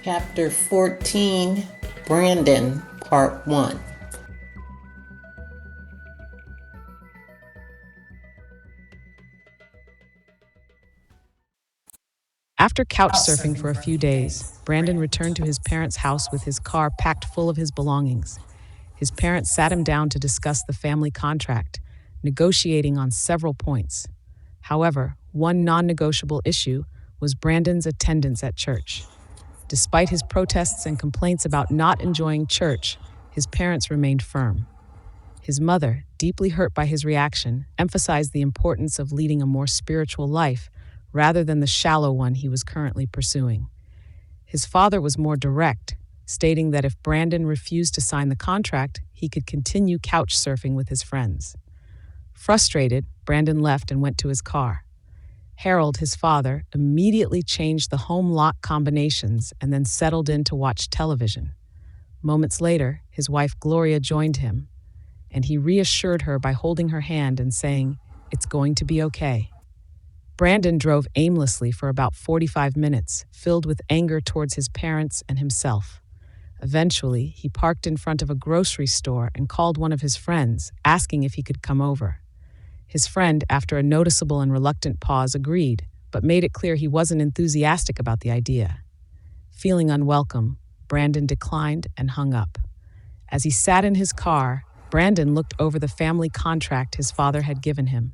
Chapter 14, Brandon, Part 1. After couch surfing for a few days, Brandon returned to his parents' house with his car packed full of his belongings. His parents sat him down to discuss the family contract, negotiating on several points. However, one non-negotiable issue was Brandon's attendance at church. Despite his protests and complaints about not enjoying church, his parents remained firm. His mother, deeply hurt by his reaction, emphasized the importance of leading a more spiritual life rather than the shallow one he was currently pursuing. His father was more direct, stating that if Brandon refused to sign the contract, he could continue couch surfing with his friends. Frustrated, Brandon left and went to his car. Harold, his father, immediately changed the home lock combinations and then settled in to watch television. Moments later, his wife Gloria joined him, and he reassured her by holding her hand and saying, "It's going to be okay." Brandon drove aimlessly for about 45 minutes, filled with anger towards his parents and himself. Eventually, he parked in front of a grocery store and called one of his friends, asking if he could come over. His friend, after a noticeable and reluctant pause, agreed, but made it clear he wasn't enthusiastic about the idea. Feeling unwelcome, Brandon declined and hung up. As he sat in his car, Brandon looked over the family contract his father had given him.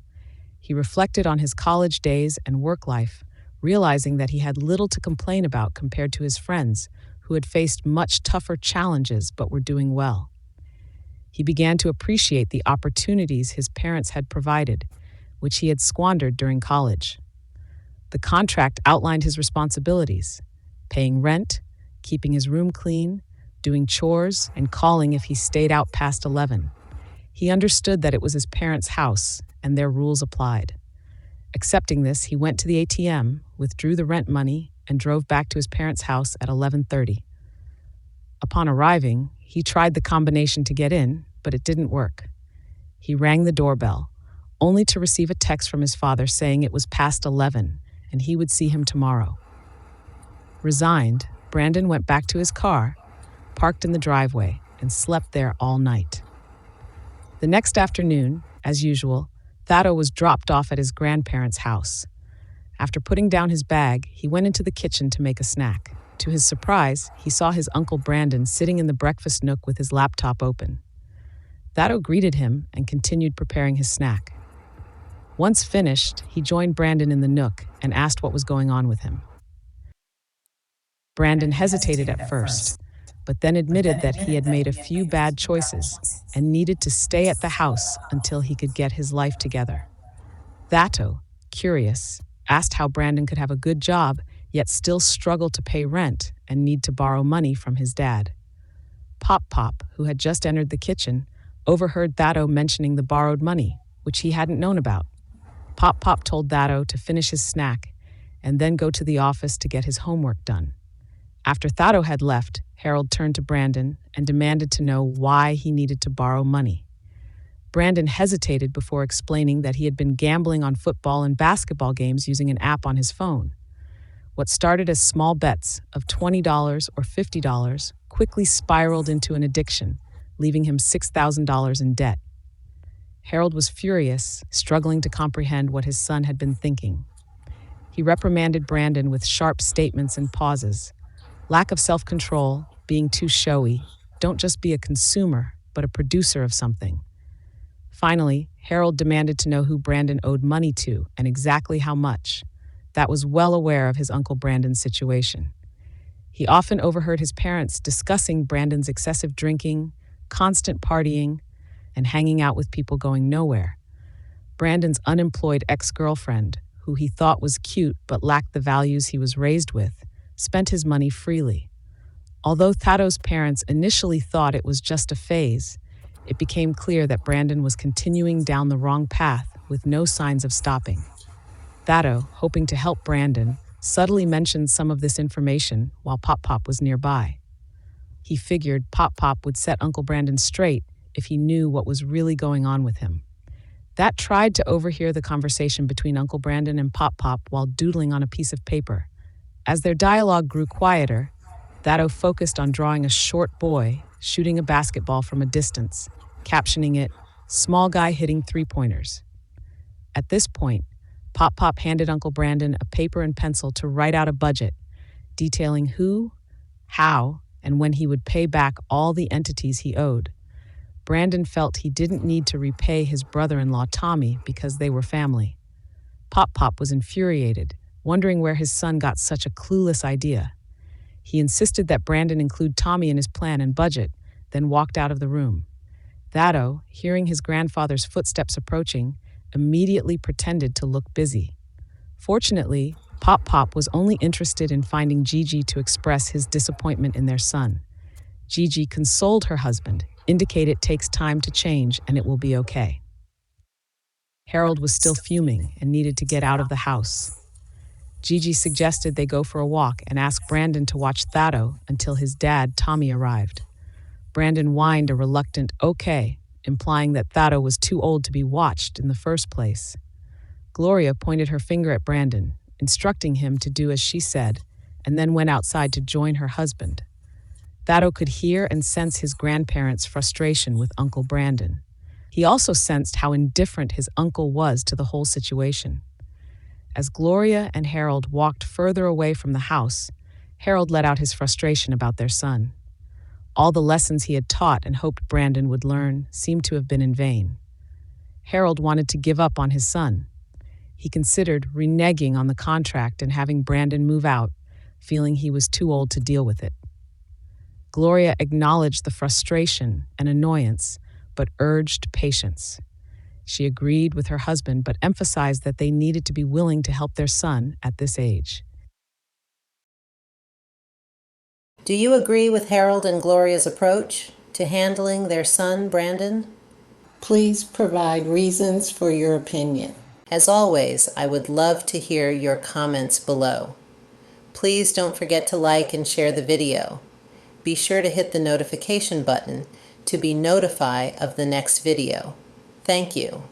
He reflected on his college days and work life, realizing that he had little to complain about compared to his friends, who had faced much tougher challenges but were doing well. He began to appreciate the opportunities his parents had provided, which he had squandered during college. The contract outlined his responsibilities: paying rent, keeping his room clean, doing chores, and calling if he stayed out past 11. He understood that it was his parents' house, and their rules applied. Accepting this, he went to the ATM, withdrew the rent money, and drove back to his parents' house at 11:30. Upon arriving, he tried the combination to get in, but it didn't work. He rang the doorbell, only to receive a text from his father saying it was past 11 and he would see him tomorrow. Resigned, Brandon went back to his car, parked in the driveway, and slept there all night. The next afternoon, as usual, Thado was dropped off at his grandparents' house. After putting down his bag, he went into the kitchen to make a snack. To his surprise, he saw his uncle Brandon sitting in the breakfast nook with his laptop open. Thado greeted him and continued preparing his snack. Once finished, he joined Brandon in the nook and asked what was going on with him. Brandon hesitated at first, but then admitted that he had made a few bad choices and needed to stay at the house until he could get his life together. Thado, curious, asked how Brandon could have a good job yet still struggle to pay rent and need to borrow money from his dad. Pop, who had just entered the kitchen, overheard Thado mentioning the borrowed money, which he hadn't known about. Pop told Thado to finish his snack and then go to the office to get his homework done. After Thado had left, Harold turned to Brandon and demanded to know why he needed to borrow money. Brandon hesitated before explaining that he had been gambling on football and basketball games using an app on his phone. What started as small bets of $20 or $50 quickly spiraled into an addiction, leaving him $6,000 in debt. Harold was furious, struggling to comprehend what his son had been thinking. He reprimanded Brandon with sharp statements and pauses. Lack of self-control, being too showy, don't just be a consumer, but a producer of something. Finally, Harold demanded to know who Brandon owed money to and exactly how much. That was well aware of his uncle Brandon's situation. He often overheard his parents discussing Brandon's excessive drinking, constant partying, and hanging out with people going nowhere. Brandon's unemployed ex-girlfriend, who he thought was cute but lacked the values he was raised with, spent his money freely. Although Thado's parents initially thought it was just a phase, it became clear that Brandon was continuing down the wrong path with no signs of stopping. Thado, hoping to help Brandon, subtly mentioned some of this information while Pop was nearby. He figured Pop would set Uncle Brandon straight if he knew what was really going on with him. That tried to overhear the conversation between Uncle Brandon and Pop while doodling on a piece of paper. As their dialogue grew quieter, Thado focused on drawing a short boy shooting a basketball from a distance, captioning it, "Small guy hitting three-pointers." At this point, Pop Pop handed Uncle Brandon a paper and pencil to write out a budget, detailing who, how, and when he would pay back all the entities he owed. Brandon felt he didn't need to repay his brother-in-law Tommy because they were family. Pop Pop was infuriated, wondering where his son got such a clueless idea. He insisted that Brandon include Tommy in his plan and budget, then walked out of the room. Thado, hearing his grandfather's footsteps approaching, immediately pretended to look busy. Fortunately, Pop Pop was only interested in finding Gigi to express his disappointment in their son. Gigi consoled her husband, indicated it takes time to change and it will be okay. Harold was still fuming and needed to get out of the house. Gigi suggested they go for a walk and ask Brandon to watch Thado until his dad, Tommy, arrived. Brandon whined a reluctant okay, implying that Thado was too old to be watched in the first place. Gloria pointed her finger at Brandon, instructing him to do as she said, and then went outside to join her husband. Thado could hear and sense his grandparents' frustration with Uncle Brandon. He also sensed how indifferent his uncle was to the whole situation. As Gloria and Harold walked further away from the house, Harold let out his frustration about their son. All the lessons he had taught and hoped Brandon would learn seemed to have been in vain. Harold wanted to give up on his son. He considered reneging on the contract and having Brandon move out, feeling he was too old to deal with it. Gloria acknowledged the frustration and annoyance, but urged patience. She agreed with her husband, but emphasized that they needed to be willing to help their son at this age. Do you agree with Harold and Gloria's approach to handling their son, Brandon? Please provide reasons for your opinion. As always, I would love to hear your comments below. Please don't forget to like and share the video. Be sure to hit the notification button to be notified of the next video. Thank you.